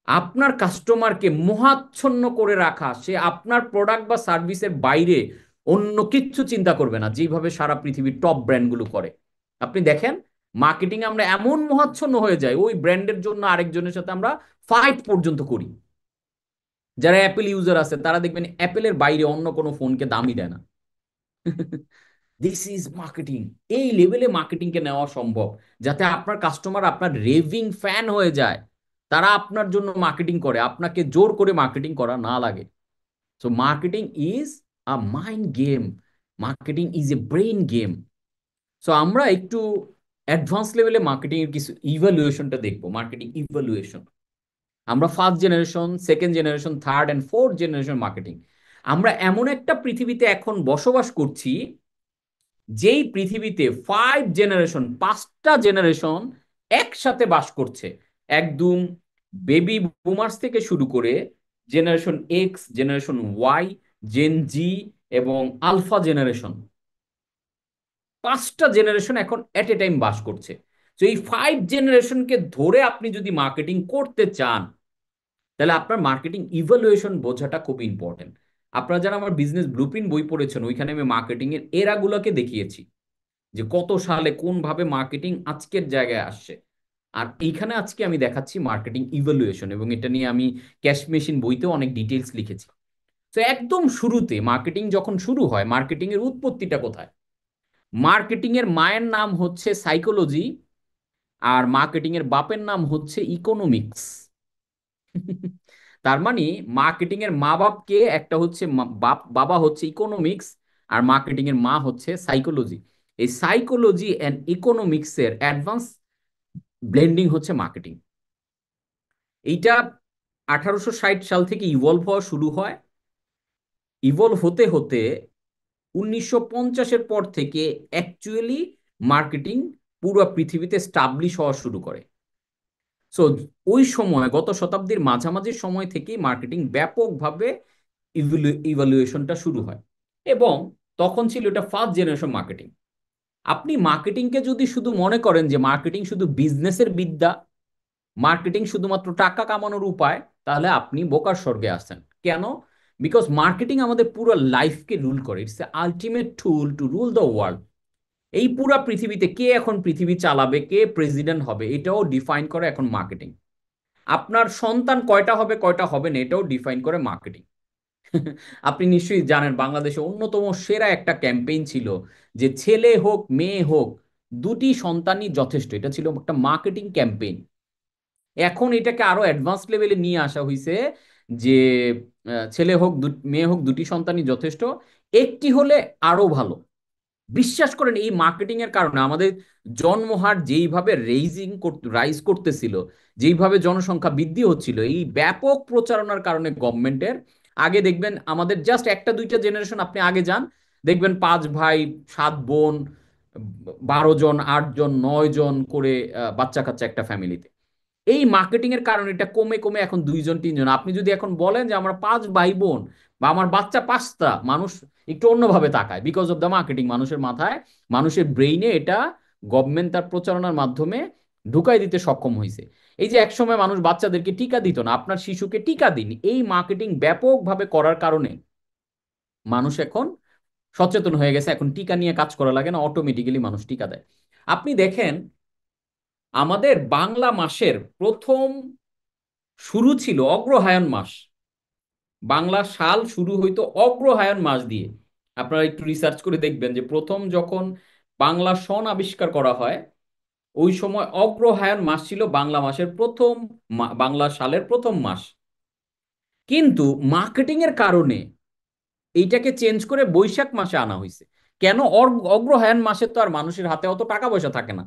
আপনার কাস্টমারকে মোহাচ্ছন্ন করে রাখা, সে আপনার প্রোডাক্ট বা সার্ভিসের বাইরে অন্য কিচ্ছু চিন্তা করবে না, যেভাবে সারা পৃথিবীর টপ ব্র্যান্ডগুলো করে। আপনি দেখেন মার্কেটিং আমরা এমন মোহাচ্ছন্ন হয়ে যাই, ওই ব্র্যান্ডের জন্য আরেকজনের সাথে আমরা ফাইট পর্যন্ত করি। যারা অ্যাপেল ইউজার আছে তারা দেখবেন অ্যাপেলের বাইরে অন্য কোনো ফোনকে দামই দেয় না। This is marketing. এই লেভেলে মার্কেটিংকে নেওয়া সম্ভব, যাতে আপনার কাস্টমার আপনার রেভিং ফ্যান হয়ে যায়, তারা আপনার জন্য মার্কেটিং করে, আপনাকে জোর করে মার্কেটিং করা না লাগে। So marketing is a mind game, marketing is a brain game. So আমরা একটু অ্যাডভান্স লেভেলে মার্কেটিং এর কিছু ইভ্যালুয়েশনটা দেখবো, মার্কেটিং ইভ্যালুয়েশন। আমরা first generation, second generation, third and fourth generation marketing. আমরা এমন একটা পৃথিবীতে এখন বসবাস করছি, যেই পৃথিবীতে 5 জেনারেশন, 5টা জেনারেশন একসাথে বাস করছে। একদম বেবি বুমার্স থেকে শুরু করে generation X, generation Y, gen Z এবং আলফা জেনারেশন, 5টা জেনারেশন এখন এট এ টাইম বাস করছে। তো এই 5 জেনারেশনকে ধরে আপনি যদি মার্কেটিং করতে চান, তাহলে আপনার মার্কেটিং ইভালুয়েশন বোঝাটা খুব ইম্পর্টেন্ট। আপনারা যারা আমার বিজনেস ব্লুপ্রিন্ট বই পড়েছেন, ওইখানে আমি মার্কেটিং এর এরাগুলোকে দেখিয়েছি, যে কত সালে কোন ভাবে মার্কেটিং আজকের জায়গায় আসছে। আর এইখানে আজকে আমি দেখাচ্ছি মার্কেটিং ইভালুয়েশন, এবং এটা নিয়ে আমি ক্যাশ মেশিন বইতেও অনেক ডিটেলস লিখেছি। তো একদম শুরুতে মার্কেটিং যখন শুরু হয়, মার্কেটিং এর উৎপত্তিটা কোথায়? মার্কেটিং এর মায়ের নাম হচ্ছে সাইকোলজি, আর মার্কেটিং এর বাপের নাম হচ্ছে ইকোনমিক্স। তার মানে মার্কেটিং এর মা বাপকে, একটা হচ্ছে বাবা হচ্ছে ইকোনমিক্স, আর মার্কেটিং এর মা হচ্ছে সাইকোলজি। এই সাইকোলজি এন্ড ইকোনমিক্স এর অ্যাডভান্স ব্লেন্ডিং হচ্ছে মার্কেটিং। এইটা 1860 সাল থেকে ইভলভ হওয়া শুরু হয়। ইভলভ হতে হতে 1950-এর পর থেকে অ্যাকচুয়ালি মার্কেটিং পুরো পৃথিবীতে স্টাবলিশ হওয়া শুরু করে। সো ওই সময়, গত শতাব্দীর মাঝামাঝি সময় থেকেই মার্কেটিং ব্যাপকভাবে ইভালুয়েশনটা শুরু হয়। এবং তখন ছিল এটা ফার্স্ট জেনারেশন মার্কেটিং। আপনি মার্কেটিংকে যদি শুধু মনে করেন যে মার্কেটিং শুধু বিজনেসের বিদ্যা, মার্কেটিং শুধুমাত্র টাকা কামানোর উপায়, তাহলে আপনি বোকার স্বর্গে আসছেন। কেন? বিকজ মার্কেটিং আমাদের পুরো লাইফকে রুল করে। It's a ultimate tool to rule the world. এই পুরা পৃথিবীতে কে এখন পৃথিবী চালাবে, কে প্রেসিডেন্ট হবে, এটাও ডিফাইন করে এখন মার্কেটিং। আপনার সন্তান কয়টা হবে কয়টা হবে না, এটাও ডিফাইন করে মার্কেটিং। আপনি নিশ্চয়ই জানেন বাংলাদেশে অন্যতম সেরা একটা ক্যাম্পেইন ছিল, যে ছেলে হোক মেয়ে হোক দুটি সন্তানই যথেষ্ট। এটা ছিল একটা মার্কেটিং ক্যাম্পেইন। এখন এটাকে আরো অ্যাডভান্স লেভেলে নিয়ে আসা হয়েছে, যে ছেলে হোক মেয়ে হোক দুটি সন্তানই যথেষ্ট, একটি হলে আরো ভালো। বিশ্বাস করেন, এই মার্কেটিং এর কারণে আমাদের জন্মহার যেইভাবে রাইজ করতেছিল, যেইভাবে জনসংখ্যা বৃদ্ধি হচ্ছিল, এই ব্যাপক প্রচারণার কারণে গভর্নমেন্টের, আগে দেখবেন আমাদের জাস্ট একটা দুইটা জেনারেশন আপনি আগে যান, দেখবেন 5 ভাই 7 বোন, 12 জন 8 জন 9 জন করে বাচ্চা কাচ্চা একটা ফ্যামিলিতে। এই মার্কেটিং এর কারণে এটা কমে কমে এখন 2 জন 3 জন। আপনি যদি এখন বলেন যে আমরা 5 ভাই বোন বা আমার বাচ্চা 5টা, মানুষ একটু অন্যভাবে তাকায়, বিকজ অফ দ্য মার্কেটিং। মানুষের মাথায়, মানুষের ব্রেইনে এটা গভর্নমেন্ট তার প্রচারণার মাধ্যমে ঢুকাই দিতে সক্ষম হয়েছে। এই যে একসময় মানুষ বাচ্চাদেরকে টিকা দিত না, আপনার শিশুকে টিকা দিন, এই মার্কেটিং ব্যাপকভাবে করার কারণে মানুষ এখন সচেতন হয়ে গেছে। এখন টিকা নিয়ে কাজ করা লাগে না, অটোমেটিক্যালি মানুষ টিকা দেয়। আপনি দেখেন, আমাদের বাংলা মাসের প্রথম শুরু ছিল অগ্রহায়ণ মাস। বাংলা সাল শুরু হইতো অগ্রহায়ণ মাস দিয়ে। আপনারা একটু রিসার্চ করে দেখবেন যে প্রথম যখন বাংলা সন আবিষ্কার করা হয়, ওই সময় অগ্রহায়ণ মাস ছিল বাংলা মাসের প্রথম, বাংলা সালের প্রথম মাস। কিন্তু মার্কেটিং এর কারণে এইটাকে চেঞ্জ করে বৈশাখ মাসে আনা হয়েছে। কেন? অগ্রহায়ণ মাসে তো আর মানুষের হাতে অত টাকা পয়সা থাকে না।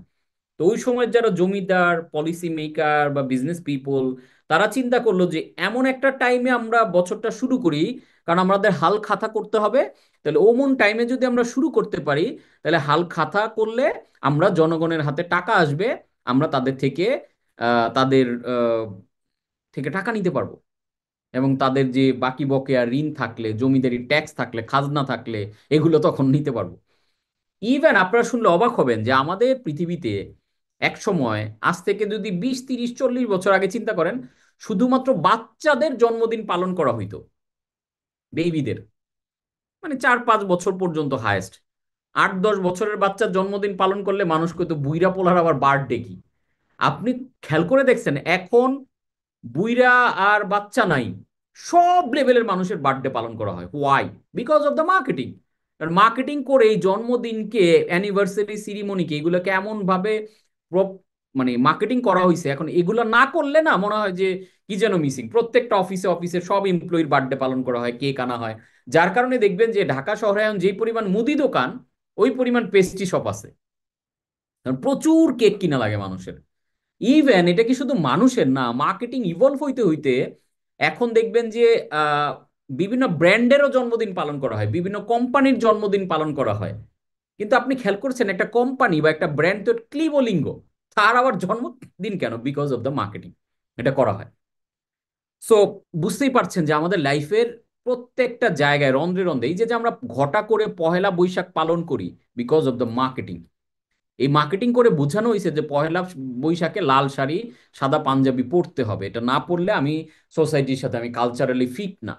তো ওই সময় যারা জমিদার, পলিসি মেকার বা বিজনেস পিপল, তারা চিন্তা করলো যে এমন একটা টাইমে আমরা বছরটা শুরু করি, কারণ আমাদের হাল খাতা করতে হবে। তাহলে ওমন টাইমে যদি আমরা শুরু করতে পারি, তাহলে হাল খাতা করলে আমরা জনগণের হাতে টাকা আসবে, আমরা তাদের থেকে তাদের থেকে টাকা নিতে পারবো, এবং তাদের যে বাকি বকেয়া ঋণ থাকলে, জমিদারি ট্যাক্স থাকলে, খাজনা থাকলে, এগুলো তখন নিতে পারবো। ইভেন আপনারা শুনলে অবাক হবেন যে আমাদের পৃথিবীতে এক সময়, আজ থেকে যদি 20 30 40 বছর আগে চিন্তা করেন, শুধুমাত্র বাচ্চাদের জন্মদিন পালন করা হইতো, বেবিদের, মানে 4 5 বছর পর্যন্ত হায়েস্ট। 8 10 বছরের বাচ্চার জন্মদিন পালন করলে মানুষ কইতো বুইরা পোলার আবার বার্থডে কি। আপনি খেয়াল করে দেখছেন এখন বুইরা আর বাচ্চা নাই, সব লেভেলের মানুষের বার্থডে পালন করা হয়। Why? Because of the marketing. কারণ মার্কেটিং করে এই জন্মদিনকে, অ্যানিভার্সারি সিরিমনিকে, এগুলোকে এমন ভাবে মানে মার্কেটিং করা হয়েছে, এখন এগুলো না করলে না মনে হয় যে কি যেন মিসিং। প্রত্যেকটা অফিসে অফিসে সব এমপ্লয়ির বার্থডে পালন করা হয়, কেক আনা হয়। যার কারণে দেখবেন যে ঢাকা শহরে এখন যেই পরিমাণ মুদি দোকান, ওই পরিমাণ পেস্ট্রি শপ আছে। কারণ প্রচুর কেক কিনা লাগে মানুষের। ইভেন এটা কি শুধু মানুষের না, মার্কেটিং ইভলভ হইতে হইতে এখন দেখবেন যে আহ, বিভিন্ন ব্র্যান্ডেরও জন্মদিন পালন করা হয়, বিভিন্ন কোম্পানির জন্মদিন পালন করা হয়। কিন্তু আপনি খেয়াল করছেন একটা কোম্পানি বা একটা ব্র্যান্ড তো ক্লিবলিঙ্গ, তার আবার জন্মদিন কেন? বিকজ অফ দ্য মার্কেটিং এটা করা হয়। সো বুঝতেই পারছেন যে আমাদের লাইফের প্রত্যেকটা জায়গায় রন্ধ্রে রন্ধ্রে এই যে যে আমরা ঘটা করে পহেলা বৈশাখ পালন করি, বিকজ অফ দ্য মার্কেটিং। এই মার্কেটিং করে বোঝানো হয়েছে যে পহেলা বৈশাখে লাল শাড়ি সাদা পাঞ্জাবি পরতে হবে, এটা না পরলে আমি সোসাইটির সাথে আমি কালচারালি ফিট না।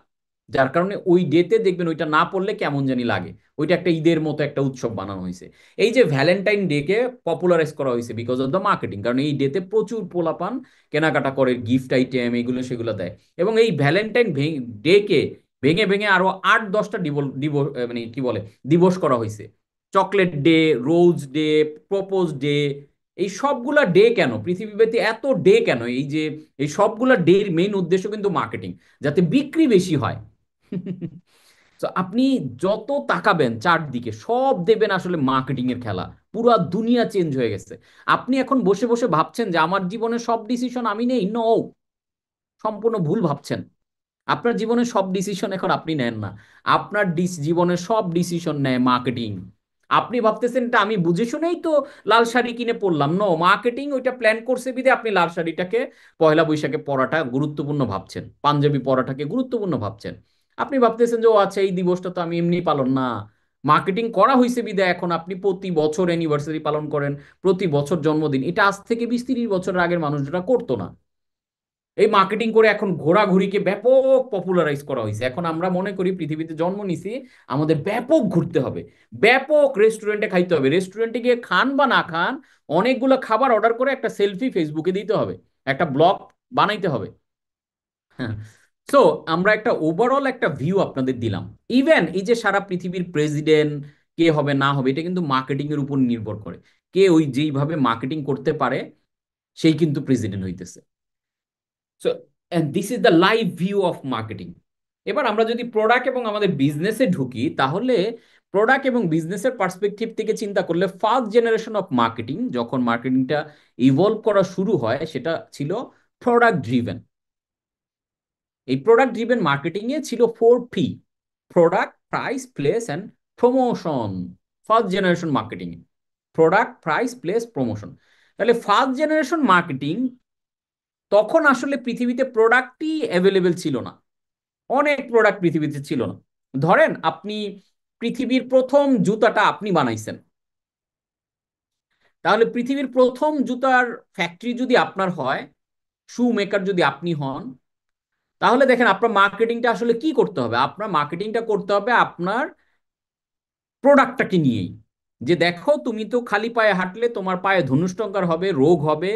যার কারণে ওই ডেতে দেখবেন ওইটা না পড়লে কেমন জানি লাগে। ওইটা একটা ঈদের মতো একটা উৎসব বানানো হয়েছে। এই যে ভ্যালেন্টাইন ডে কে পপুলারাইজ করা হয়েছে বিকজ অফ দ্য মার্কেটিং, কারণ এই ডেতে প্রচুর পোলাপান কেনাকাটা করে, গিফট আইটেম এগুলো সেগুলো দেয়। এবং এই ভ্যালেন্টাইন ডে কে ভেঙে ভেঙে আরো 8-10টা মানে কি বলে দিবস করা হয়েছে। Chocolate day, rose day, propose day, এই সবগুলা ডে কেন পৃথিবীব্যাপী এত ডে কেন? এই যে এই সবগুলা ডের মেইন উদ্দেশ্য কিন্তু মার্কেটিং, যাতে বিক্রি বেশি হয়। তো আপনি যত তাকাবেন চারদিকে সব দেবেন আসলে মার্কেটিং এর খেলা। পুরা দুনিয়া চেঞ্জ হয়ে গেছে। আপনি এখন বসে বসে ভাবছেন যে আমার জীবনের সব ডিসিশন আমি নেই, নো, সম্পূর্ণ ভুল ভাবছেন। আপনার জীবনের সব ডিসিশন এখন আপনি নেন না। আপনার জীবনের সব ডিসিশন নেয় মার্কেটিং। আপনি ভাবতেছেন এটা আমি বুঝে শুনেই তো লাল শাড়ি কিনে পরলাম, নো, মার্কেটিং ওইটা প্ল্যান করছে বিধে আপনি লাল শাড়িটাকে পয়লা বৈশাখে পরাটা গুরুত্বপূর্ণ ভাবছেন, পাঞ্জাবি পরাটাকে গুরুত্বপূর্ণ ভাবছেন। আপনি ভাবতেছেন যে ও আচ্ছা এই দিবসটা তো আমি এমনি পালন না, মার্কেটিং করা হয়েছে বিধে এখন আপনি প্রতি বছর অ্যানিভার্সারি পালন করেন, প্রতি বছর জন্মদিন। এটা আজ থেকে 20-30 বছরের আগের মানুষরা করতো না। এই মার্কেটিং করে এখন ঘোরাঘুরিকে ব্যাপক পপুলারাইজ করা হয়েছে। এখন আমরা মনে করি পৃথিবীতে জন্ম নিছি, আমাদের ব্যাপক ঘুরতে হবে, ব্যাপক রেস্টুরেন্টে খাইতে হবে, রেস্টুরেন্টে গিয়ে খান বা না খান অনেকগুলো খাবার অর্ডার করে একটা সেলফি ফেসবুকে দিতে হবে, একটা ব্লগ বানাইতে হবে। হ্যাঁ। সো আমরা একটা ওভারঅল একটা ভিউ আপনাদের দিলাম। ইভেন এই যে সারা পৃথিবীর প্রেসিডেন্ট কে হবে না হবে এটা কিন্তু মার্কেটিং এর উপর নির্ভর করে। কে ওই যেইভাবে মার্কেটিং করতে পারে সেই কিন্তু প্রেসিডেন্ট হইতেছে। So and this is the live view of marketing. এবার আমরা যদি প্রোডাক্ট এবং আমাদের বিজনেসে ঢুকি, তাহলে প্রোডাক্ট এবং বিজনেসের পার্সপেক্টিভ থেকে চিন্তা করলে ফার্স্ট জেনারেশন অফ মার্কেটিং, যখন মার্কেটিংটা ইভলভ করা শুরু হয়, সেটা ছিল প্রোডাক্ট ড্রিভেন। এই প্রোডাক্ট ড্রিভেন মার্কেটিং এ ছিল 4P: product, price, place and promotion. First generation marketing A product, price, place, promotion. তাহলে ফার্স্ট জেনারেশন মার্কেটিং, তখন আসলে পৃথিবীতে প্রোডাক্টই অ্যাভেলেবেল ছিল না, অনেক প্রোডাক্ট পৃথিবীতে ছিল না। ধরেন আপনি পৃথিবীর প্রথম জুতাটা আপনি বানাইছেন, তাহলে পৃথিবীর প্রথম জুতার ফ্যাক্টরি যদি আপনার হয়, শু মেকার যদি আপনি হন, তাহলে দেখেন আপনার মার্কেটিংটা আসলে কি করতে হবে? আপনার মার্কেটিংটা করতে হবে আপনার প্রোডাক্টটাকে নিয়েই। যে দেখো তুমি তো খালি পায়ে হাঁটলে তোমার পায়ে ধনুষ্টঙ্কার হবে, রোগ হবে,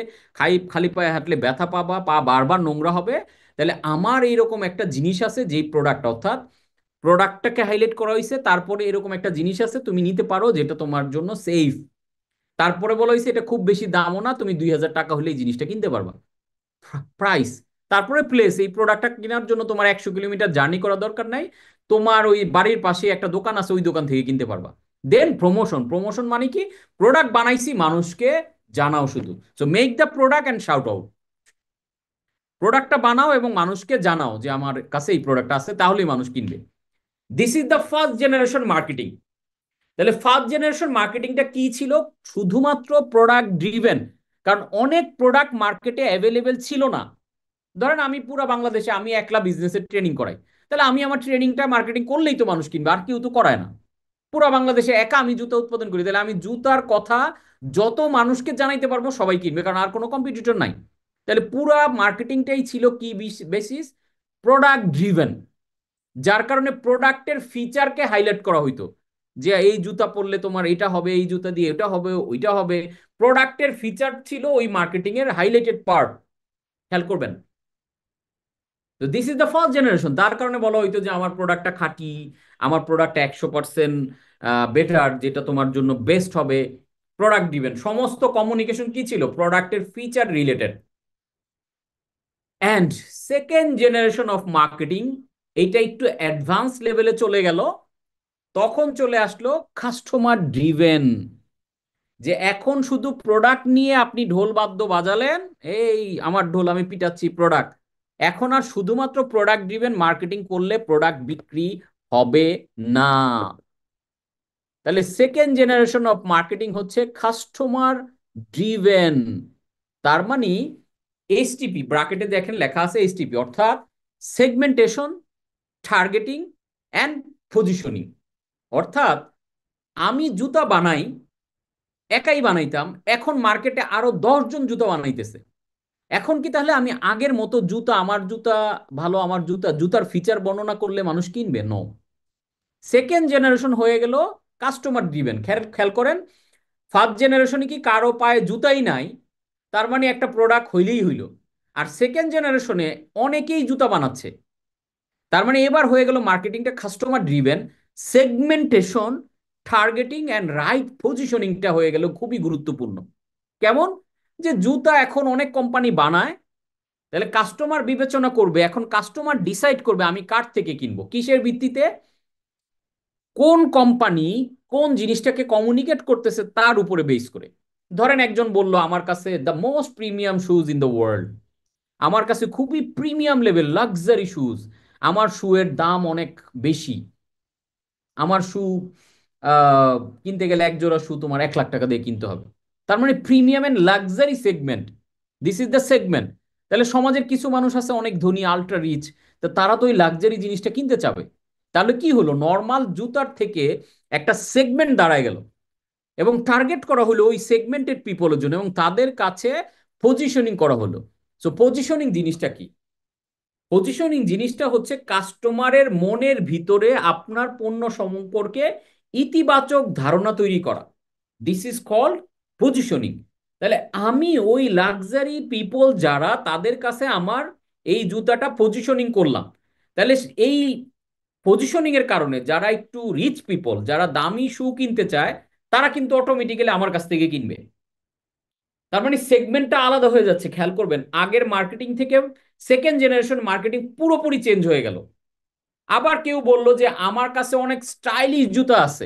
খালি পায়ে হাঁটলে ব্যথা পাবা, পা বারবার নোংরা হবে। তাহলে আমার এইরকম একটা জিনিস আছে, যেই প্রোডাক্ট, অর্থাৎ প্রোডাক্টটাকে হাইলাইট করা হয়েছে, তারপরে এরকম একটা জিনিস আছে তুমি নিতে পারো যেটা তোমার জন্য সেফ। তারপরে বলা হয়েছে এটা খুব বেশি দামও না, তুমি 2000 টাকা হলে এই জিনিসটা কিনতে পারবা। প্রাইস। তারপরে প্লেস, এই প্রোডাক্টটা কেনার জন্য তোমার 100 কিলোমিটার জার্নি করা দরকার নাই, তোমার ওই বাড়ির পাশে একটা দোকান আছে, ওই দোকান থেকে কিনতে পারবা। দেন প্রমোশন। প্রমোশন মানে কি? প্রোডাক্ট বানাইছি, মানুষকে জানাও শুধু। So make the product and shout out. প্রোডাক্টটা বানাও এবং মানুষকে জানাও যে আমার কাছে এই প্রোডাক্ট আছে, তাহলেই মানুষ কিনবে। This is the first generation marketing. তাহলে ফার্স্ট জেনারেশন মার্কেটিংটা কি ছিল? শুধুমাত্র প্রোডাক্ট ড্রিভেন। কারণ অনেক প্রোডাক্ট মার্কেটে অ্যাভেলেবেল ছিল না। ধরেন আমি পুরো বাংলাদেশে আমি একলা বিজনেসের ট্রেনিং করাই, তাহলে আমি আমার ট্রেনিংটা মার্কেটিং করলেই তো মানুষ কিনবে, আর কেউ তো করায় না। পুরো বাংলাদেশে একা আমি জুতা উৎপাদন করি, তাহলে আমি জুতার কথা যত মানুষকে জানাইতে পারবো সবাই কিনবে, কারণ আর কোনো কম্পিটিটর নাই। তাহলে পুরো মার্কেটিংটাই ছিল কি বেসিস? Product driven. যার কারণে প্রোডাক্টের ফিচারকে হাইলাইট করা হইতো, যে এই জুতা পরলে তোমার এটা হবে, এই জুতা দিয়ে এটা হবে, ওইটা হবে। প্রোডাক্টের ফিচার ছিল ওই মার্কেটিং এর হাইলাইটেড পার্ট। খেয়াল করবেন। তো this is the first generation. তার কারণে বলা হইতো যে আমার প্রোডাক্টটা খাঁটি, আমার প্রোডাক্ট 100% বেটার, যেটা তোমার জন্য বেস্ট হবে। প্রোডাক্ট দিবেন, সমস্ত কমিউনিকেশন কি ছিল প্রোডাক্টের feature related. And second generation of marketing, এইটা একটু অ্যাডভান্স লেভেলে চলে গেল। তখন চলে আসলো কাস্টমার ড্রিভেন, যে এখন শুধু প্রোডাক্ট নিয়ে আপনি ঢোল বাদ্য বাজালেন, এই আমার ঢোল আমি পিটাচ্ছি প্রোডাক্ট। এখন আর শুধুমাত্র প্রোডাক্ট ড্রিভেন মার্কেটিং করলে প্রোডাক্ট বিক্রি হবে না। তাহলে সেকেন্ড জেনারেশন অফ মার্কেটিং হচ্ছে কাস্টমার ড্রিভেন। তার মানে এইচটিপি ব্র্যাকেটে দেখেন লেখা আছে এইচটিপি, অর্থাৎ সেগমেন্টেশন, টার্গেটিং অ্যান্ড পজিশনিং। অর্থাৎ আমি জুতা বানাই, একাই বানাইতাম, এখন মার্কেটে আরো 10 জন জুতা বানাইতেছে। এখন কি তাহলে আমি আগের মতো জুতা, আমার জুতা ভালো, আমার জুতা, জুতার ফিচার বর্ণনা করলে মানুষ কিনবে? নো। সেকেন্ড জেনারেশন হয়ে গেল কাস্টমার ড্রিভেন। খেয়াল খেয়াল করেন, ফার্স্ট জেনারেশনে কি কারো পায়ে জুতাই নাই, তার মানে একটা প্রোডাক্ট হইলেই হইল। আর সেকেন্ড জেনারেশনে অনেকেই জুতা বানাচ্ছে, তার মানে এবার হয়ে গেল মার্কেটিংটা customer driven. Segmentation, targeting and right পজিশনিংটা হয়ে গেল খুবই গুরুত্বপূর্ণ। কেমন? যে জুতা এখন অনেক কোম্পানি বানায়, তাহলে কাস্টমার বিবেচনা করবে, এখন কাস্টমার ডিসাইড করবে আমি কার থেকে কিনবো, কিসের ভিত্তিতে? কোন কোম্পানি কোন জিনিসটাকে কমিউনিকেট করতেছে তার উপরে বেস করে। ধরেন একজন বলল আমার কাছে the most premium shoes in the world, আমার কাছে খুবই প্রিমিয়াম লেভেল লাক্সারি শুজ, আমার শুয়ের দাম অনেক বেশি, আমার শু আহ, কিনতে গেলে এক জোড়া শু তোমার 1 লাখ টাকা দিয়ে কিনতে হবে। তার মানে premium and luxury segment, this is the segment. তাহলে সমাজের কিছু মানুষ আছে অনেক ধনী, আল্ট্রা রিচ, তো তারা তো ওই লাক্সারি জিনিসটা কিনতে চাবে। তাহলে কি হলো, নর্মাল জুতার থেকে একটা সেগমেন্ট দাঁড়ায় গেল, এবং টার্গেট করা হলো ওই সেগমেন্টেড পিপলের জন্য, এবং তাদের কাছে পজিশনিং করা হলো। সো পজিশনিং জিনিসটা কি? পজিশনিং জিনিসটা হচ্ছে কাস্টমারের মনের ভিতরে আপনার পণ্য সম্পর্কে ইতিবাচক ধারণা তৈরি করা। This is called positioning. তাহলে আমি ওই লাক্সারি পিপল যারা, তাদের কাছে আমার এই জুতাটা পজিশনিং করলাম। তাহলে এই পজিশনিং এর কারণে যারা একটু রিচ পিপল, যারা দামি শু কিনতে চায়, তারা কিন্তু অটোমেটিক্যালি আমার কাছ থেকে কিনবে। তার মানে সেগমেন্টটা আলাদা হয়ে যাচ্ছে। খেয়াল করবেন, আগের মার্কেটিং থেকে সেকেন্ড জেনারেশন মার্কেটিং পুরোপুরি চেঞ্জ হয়ে গেল। আবার কেউ বলল যে আমার কাছে অনেক স্টাইলিশ জুতা আছে,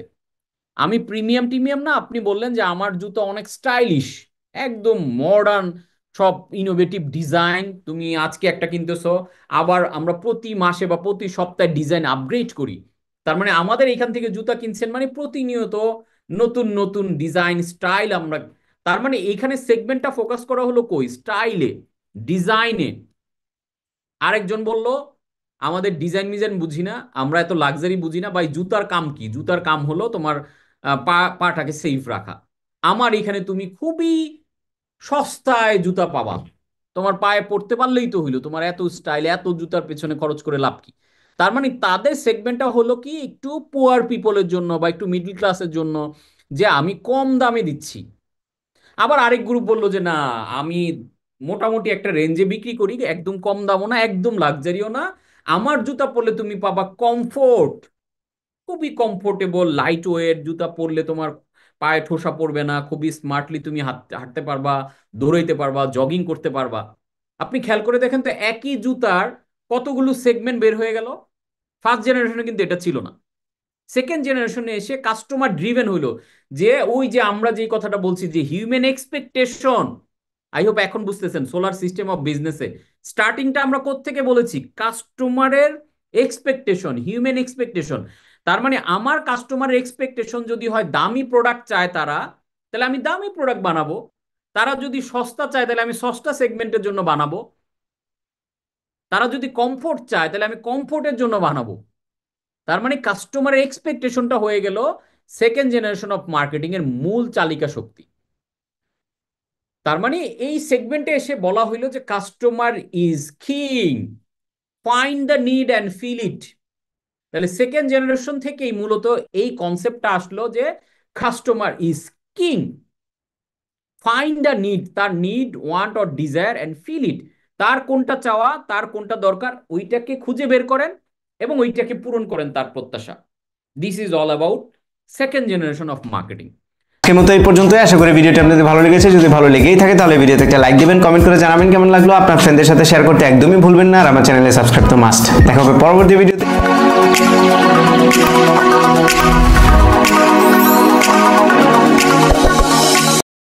আমি প্রিমিয়াম টিমিয়াম না, আপনি বললেন যে আমার জুতো অনেক স্টাইলিশ, একদম মডার্ন, সব ইনোভেটিভ ডিজাইন, তুমি আজকে একটা কিনতেছো, আবার আমরা প্রতি মাসে বা প্রতি সপ্তাহে ডিজাইন আপগ্রেড করি। তার মানে আমাদের এখান থেকে জুতা কিনছেন মানে প্রতিনিয়ত নতুন নতুন ডিজাইন স্টাইল আমরা। তার মানে এইখানে সেগমেন্টটা ফোকাস করা হলো কই? স্টাইলে, ডিজাইনে। আরেকজন বলল আমাদের ডিজাইন মিজাইন বুঝি না, আমরা এত লাক্সারি বুঝি না ভাই, জুতার কাম কি? জুতার কাম হলো তোমার পাটাকে সেফ রাখা। আমার এখানে তুমি খুবই সস্তায় জুতা পাবা, তোমার পায়ে পড়তে পারলেই তো হইলো, তোমার এত স্টাইল, এত জুতার পেছনে খরচ করে লাভ কি? তার মানে তাদের সেগমেন্টটা হলো কি একটু পুয়ার পিপলের জন্য বা একটু মিডল ক্লাসের জন্য, যে আমি কম দামে দিচ্ছি। আবার আরেক গ্রুপ বললো যে না, আমি মোটামুটি একটা রেঞ্জে বিক্রি করি, একদম কম দামও না, একদম লাক্সারিও না, আমার জুতা পরলে তুমি পাবা কমফোর্ট, খুবই কমফোর্টেবল লাইট ওয়েট জুতা পরলে তোমার পায়ে ঠোসা পড়বে না, খুবই স্মার্টলি তুমি হাঁটতে পারবা, দৌড়াইতে পারবা, জগিং করতে পারবা। আপনি খেয়াল করে দেখেন তো একই জুতার কতগুলো সেগমেন্ট বের হয়ে গেল। ফার্স্ট জেনারেশনে কিন্তু এটা ছিল না। সেকেন্ড জেনারেশনে এসে কাস্টমার ড্রিভেন হইলো, যে ওই যে আমরা যে কথাটা বলছি যে হিউম্যান এক্সপেকটেশন। আই হোপ এখন বুঝতেছেন সোলার সিস্টেম অফ বিজনেসে স্টার্টিংটা আমরা কোত্থেকে বলেছি, কাস্টমারের এক্সপেকটেশন, হিউম্যান এক্সপেকটেশন। তার মানে আমার কাস্টমারের এক্সপেকটেশন যদি হয় দামি প্রোডাক্ট চায় তারা, তাহলে আমি দামি প্রোডাক্ট বানাবো। তারা যদি সস্তা চায় তাহলে আমি সস্তা সেগমেন্টের জন্য বানাবো। তারা যদি কমফোর্ট চায় তাহলে আমি কমফোর্টের জন্য বানাবো। তার মানে কাস্টমারের এক্সপেকটেশনটা হয়ে গেল সেকেন্ড জেনারেশন অফ মার্কেটিং এর মূল চালিকা শক্তি। তার মানে এই সেগমেন্টে এসে বলা হইলো যে customer is king, find the need and fill it. তাহলে সেকেন্ড জেনারেশন থেকেই মূলত এই কনসেপ্টটা আসলো যে customer is king, find the need, তার need want or desire and fill it. তার কোনটা চাওয়া, তার কোনটা দরকার, ওইটাকে খুঁজে বের করেন এবং ওইটাকে পূরণ করেন তার প্রত্যাশা। This is all about second generation of marketing. আজকের মতো এই পর্যন্তই। আশা করি ভিডিওটি আপনাদের ভালো লেগেছে। যদি ভালো লেগেই থাকে তাহলে ভিডিওতে একটা লাইক দিবেন, কমেন্ট করে জানাবেন কেমন লাগলো। আপনার ফ্রেন্ডদের সাথে শেয়ার করতে একদমই ভুলবেন না, আর আমার চ্যানেলে সাবস্ক্রাইব তো মাস্ট। দেখা হবে পরবর্তী ভিডিওতে।